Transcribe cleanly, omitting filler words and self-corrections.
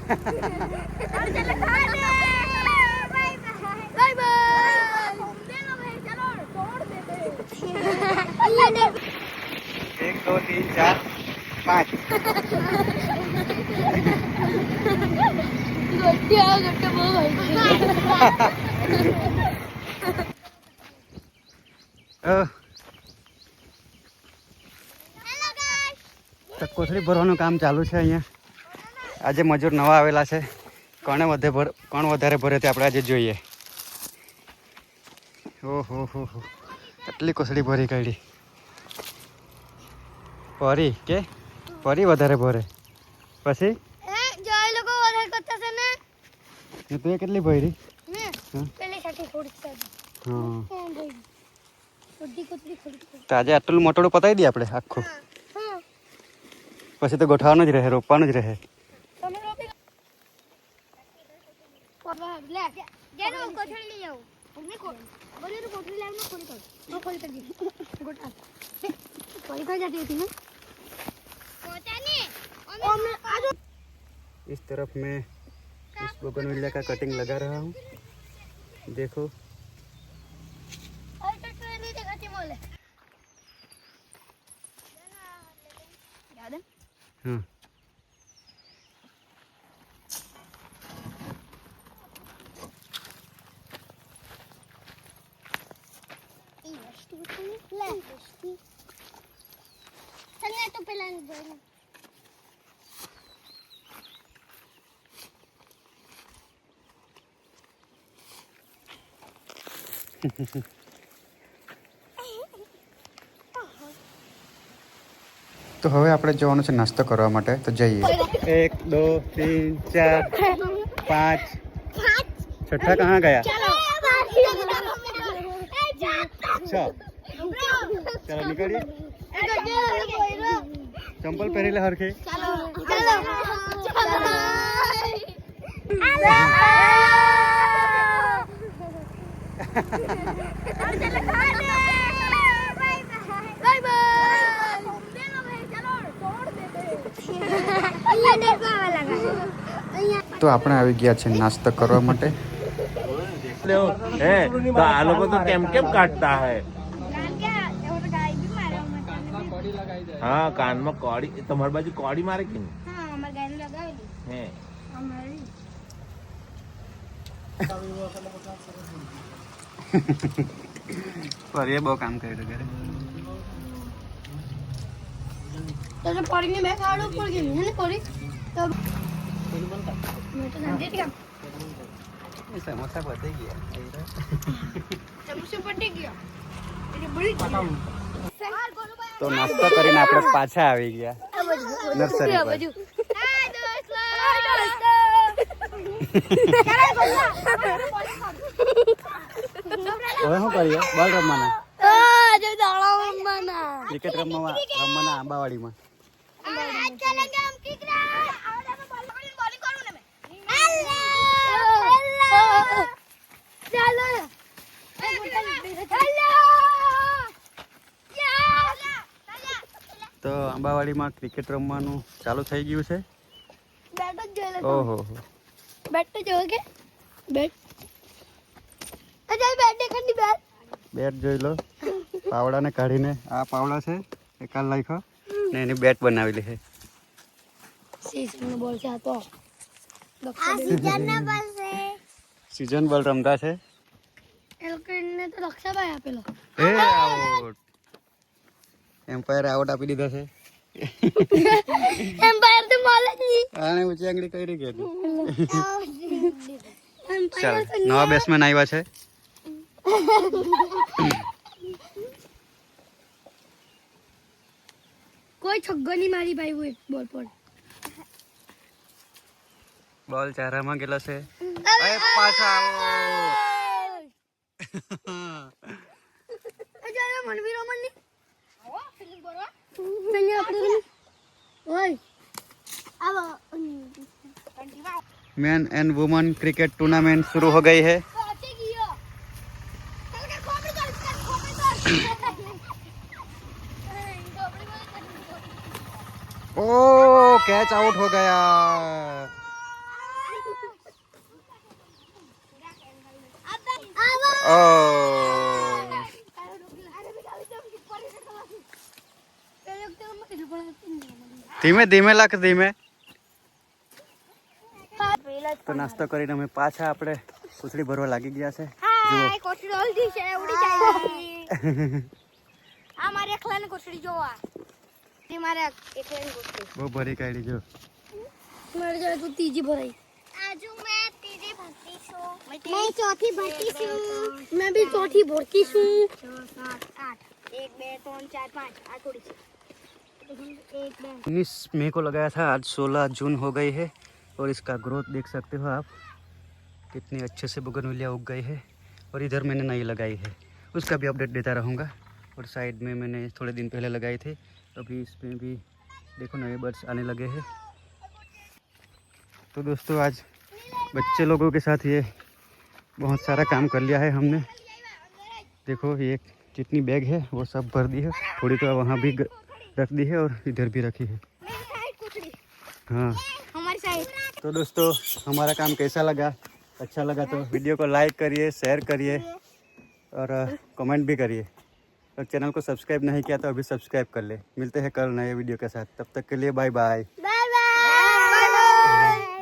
एक दो तीन चार पाँच કોથળી ભરવાનું કામ ચાલુ છે અહીંયા. આજે મજૂર નવા આવેલા છે. કોણ વધારે ભરે તે આપણે આજે જોઈએ. ઓહો હો હો, કેટલી કોથળી ભરી કાઢી. પરી વધારે ભરે પછી તું કેટલી ભરી? તો આજે આટલું મોટું પતાવી દઈએ આપણે આખું. પછી તો ગોઠવાનું જ રહે, રોપવાનું જ રહે. इस तरफ मैं इस बोगनविलिया का कटिंग लगा रहा हूँ. देखो हाँ तो पहला તો હવે આપણે જવાનું છે નાસ્તો કરવા માટે. તો જઈએ. 1 2 3 4 5 छठा कहाँ गया? अच्छा चलो निकलिए. चंपल पहरी ले हरखे. તો આપણે આવી ગયા છે નાસ્તો કરવા માટે. तो आलू को तो केम काटता है. हाँ कान में कौड़ी तुम्हारी बाजू कौड़ी मारे कि नहीं? पर ये बहुत काम करे घरे. तो पड़ी नहीं मैं खाड़ो पड़ गई नहीं पड़ी तब मैं तो नहीं देखा समोसा पड़ गया. समोसा पड़ गया ये बड़ी તો નાસ્તો કરીને આપણે પાછા આવી ગયા નર્સરી પર. હવે શું કરીએ? બોલ રમવાના, ક્રિકેટ રમવાના આંબાવાડીમાં. તો આંબાવાડીમાં ક્રિકેટ રમવાનું ચાલુ થઈ ગયું છે. ઓહો બેટ જો કે બેટ અજય બેટ દેખની બેટ બેટ જોઈ લો. પાવડાને કાઢીને આ પાવડા છે એ કાલ નાખ્યો ને એની બેટ બનાવેલી છે. સીઝન બોલ છે આ તો આ સીઝન ના બોલ છે. સીઝન બોલ રમતા છે. એ લોકોને તો રક્ષાભાઈ આપેલો. એ આઉટ. એમ્પાયર આઉટ આપી દીધો છે. એમ્પાયર તો મોલ જ નહીં. આને ઊંચી આંગળી કરી કે ચાલ નવા બેટ્સમેન આવ્યા છે. કોઈ છગ્ગો નહીં મારી ભાઈ હું એક બોલ પર. બોલ ચારામાં ગયેલો છે. એ પાછા આવો. અજય મનવીર રમણની આવો ફિલ્મ બોલવા તને આપણે ઓય આવો. Man and woman cricket tournament शुरू हो गई है. ओ कैच आउट हो गया. ધીમે ધીમે લાખ ધીમે. તો નાસ્તો કરીને અમે પાછા આપણે કોથળી ભરવા લાગી ગયા છે. હા કોથળી હલ્દી છે ઉડી જાય. આ મારે એકલાની કોથળી જોવા. તે મારે એકલાની કોથળી બહુ ભરી કાઢી જો. મારે જો તું ત્રીજી ભરાઈ. આજુ મેં ત્રીજી ભરતી છું. મેં ચોથી ભરતી છું. મેં भी ચોથી ભરતી છું. 6 7 8 1 2 3 4 5 આ થોડી છે. 19 मई को लगाया था, आज 16 जून हो गई है और इसका ग्रोथ देख सकते हो आप कितने अच्छे से बोगनविलिया उग गई है. और इधर मैंने नई लगाई है, उसका भी अपडेट देता रहूँगा. और साइड में मैंने थोड़े दिन पहले लगाई थी, अभी इसमें भी देखो नए बर्ड्स आने लगे हैं. तो दोस्तों आज बच्चे लोगों के साथ ये बहुत सारा काम कर लिया है हमने. देखो ये जितनी बैग है वो सब भर दी है, थोड़ी तो वहाँ भी रख दी है और इधर भी रखी है. हाँ हमारी साइड. तो दोस्तों हमारा काम कैसा लगा, अच्छा लगा तो वीडियो को लाइक करिए, शेयर करिए और कमेंट भी करिए. और चैनल को सब्सक्राइब नहीं किया तो अभी सब्सक्राइब कर ले. मिलते हैं कल नए वीडियो के साथ, तब तक के लिए बाय बाय. Bye bye.